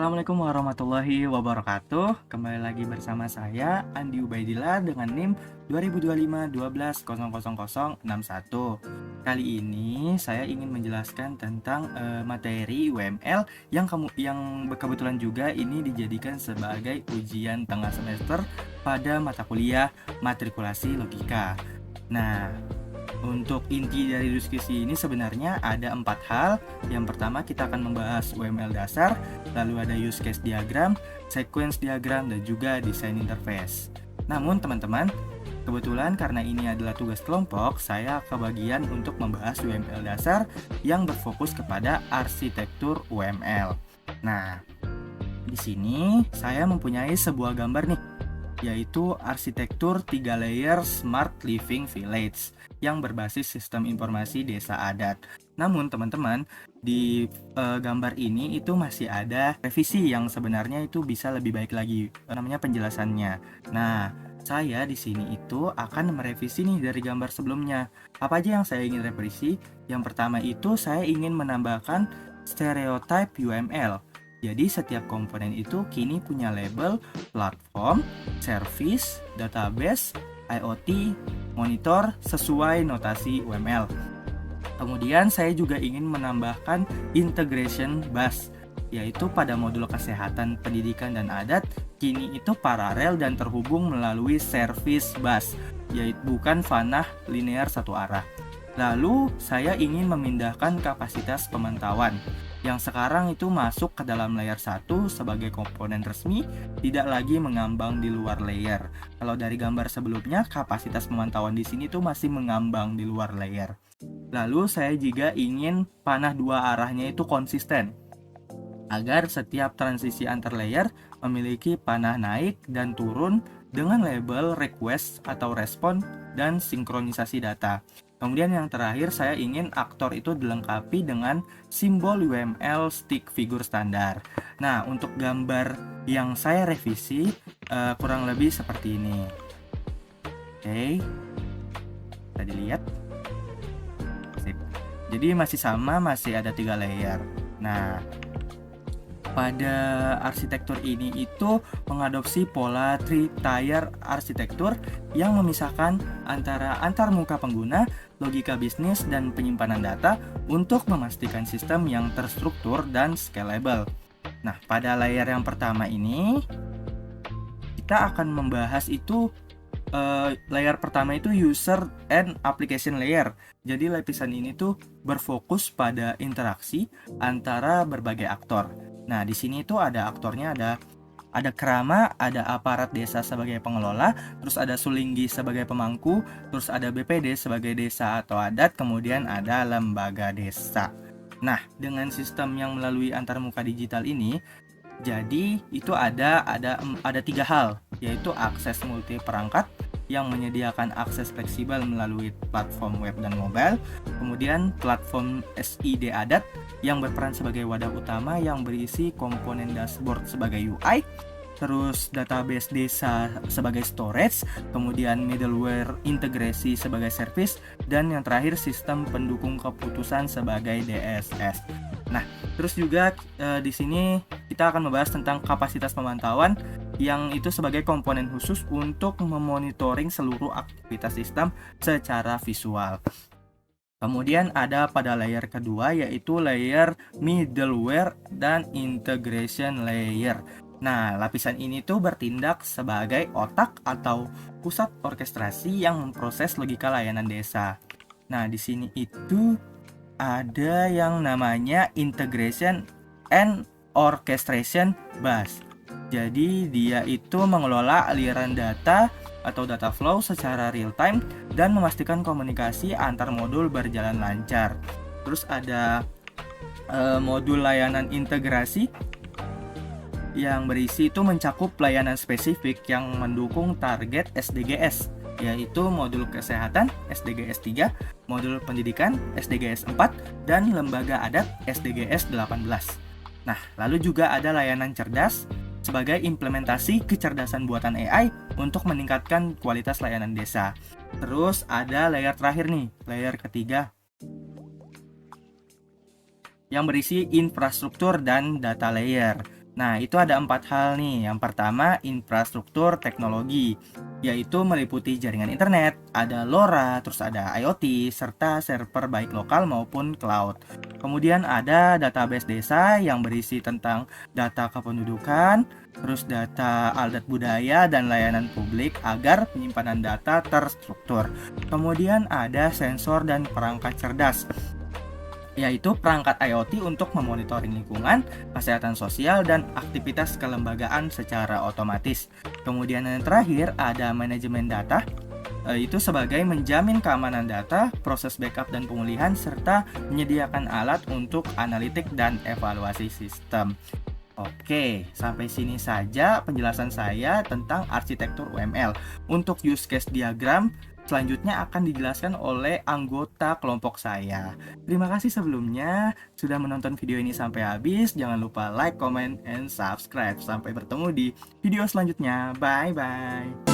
Assalamualaikum warahmatullahi wabarakatuh. Kembali lagi bersama saya Andi Ubaidillah dengan NIM 2025-12-000061. Kali ini saya ingin menjelaskan tentang materi UML yang kebetulan juga ini dijadikan sebagai ujian tengah semester pada mata kuliah matrikulasi logika. Nah, untuk inti dari diskusi ini sebenarnya ada 4 hal. Yang pertama kita akan membahas UML dasar, lalu ada use case diagram, sequence diagram, dan juga desain interface. Namun teman-teman, kebetulan karena ini adalah tugas kelompok, saya kebagian untuk membahas UML dasar yang berfokus kepada arsitektur UML. Nah, di sini saya mempunyai sebuah gambar nih, yaitu arsitektur 3 layer Smart Living Village yang berbasis sistem informasi desa adat. Namun teman-teman, di gambar ini itu masih ada revisi yang sebenarnya itu bisa lebih baik lagi, namanya penjelasannya. Nah, saya di sini itu akan merevisi nih dari gambar sebelumnya. Apa aja yang saya ingin revisi? Yang pertama itu saya ingin menambahkan stereotype UML. Jadi setiap komponen itu kini punya label platform, service, database, IoT, monitor sesuai notasi UML. Kemudian saya juga ingin menambahkan integration bus, yaitu pada modul kesehatan, pendidikan, dan adat kini itu paralel dan terhubung melalui service bus, yaitu bukan fanah linear satu arah. Lalu saya ingin memindahkan kapasitas pemantauan yang sekarang itu masuk ke dalam layer 1 sebagai komponen resmi, tidak lagi mengambang di luar layer. Kalau dari gambar sebelumnya, kapasitas pemantauan di sini tuh masih mengambang di luar layer. Lalu saya juga ingin panah dua arahnya itu konsisten, agar setiap transisi antar layer memiliki panah naik dan turun dengan label request atau respon dan sinkronisasi data. Kemudian yang terakhir, saya ingin aktor itu dilengkapi dengan simbol UML stick figure standar. Nah, untuk gambar yang saya revisi kurang lebih seperti ini. Oke, bisa dilihat. Sip. Jadi masih sama, masih ada 3 layer. Nah, pada arsitektur ini itu mengadopsi pola three-tier arsitektur yang memisahkan antara antar muka pengguna, logika bisnis, dan penyimpanan data untuk memastikan sistem yang terstruktur dan scalable. Nah, pada layer yang pertama ini kita akan membahas itu layer pertama itu user and application layer. Jadi lapisan ini tuh berfokus pada interaksi antara berbagai aktor. Nah, di sini tuh ada aktornya, ada kerama, ada aparat desa sebagai pengelola, terus ada sulinggi sebagai pemangku, terus ada BPD sebagai desa atau adat, kemudian ada lembaga desa. Nah, dengan sistem yang melalui antarmuka digital ini, jadi itu ada 3 hal, yaitu akses multi perangkat yang menyediakan akses fleksibel melalui platform web dan mobile, kemudian platform SID adat yang berperan sebagai wadah utama yang berisi komponen dashboard sebagai UI, terus database desa sebagai storage, kemudian middleware integrasi sebagai service, dan yang terakhir sistem pendukung keputusan sebagai DSS. Nah, terus juga di sini kita akan membahas tentang kapasitas pemantauan yang itu sebagai komponen khusus untuk memonitoring seluruh aktivitas sistem secara visual. Kemudian ada pada layer kedua, yaitu layer middleware dan integration layer. Nah, lapisan ini tuh bertindak sebagai otak atau pusat orkestrasi yang memproses logika layanan desa. Nah, di sini itu ada yang namanya integration and orchestration bus. Jadi dia itu mengelola aliran data atau data flow secara real time dan memastikan komunikasi antar modul berjalan lancar. Terus ada modul layanan integrasi yang berisi itu mencakup layanan spesifik yang mendukung target SDGs, yaitu modul kesehatan SDGs 3, modul pendidikan SDGs 4, dan lembaga adat SDGs 18. Nah, lalu juga ada layanan cerdas sebagai implementasi kecerdasan buatan AI untuk meningkatkan kualitas layanan desa. Terus ada layer terakhir nih, layer ketiga, yang berisi infrastruktur dan data layer. Nah, itu ada 4 hal nih. Yang pertama, infrastruktur teknologi, yaitu meliputi jaringan internet, ada LoRa, terus ada IoT, serta server baik lokal maupun cloud. Kemudian ada database desa yang berisi tentang data kependudukan, terus data adat budaya dan layanan publik agar penyimpanan data terstruktur. Kemudian ada sensor dan perangkat cerdas, yaitu perangkat IoT untuk memonitoring lingkungan, kesehatan sosial, dan aktivitas kelembagaan secara otomatis. Kemudian yang terakhir ada manajemen data, itu sebagai menjamin keamanan data, proses backup dan pemulihan, serta menyediakan alat untuk analitik dan evaluasi sistem. Oke, sampai sini saja penjelasan saya tentang arsitektur UML. Untuk use case diagram, selanjutnya akan dijelaskan oleh anggota kelompok saya. Terima kasih sebelumnya sudah menonton video ini sampai habis. Jangan lupa like, comment, and subscribe. Sampai bertemu di video selanjutnya. Bye-bye.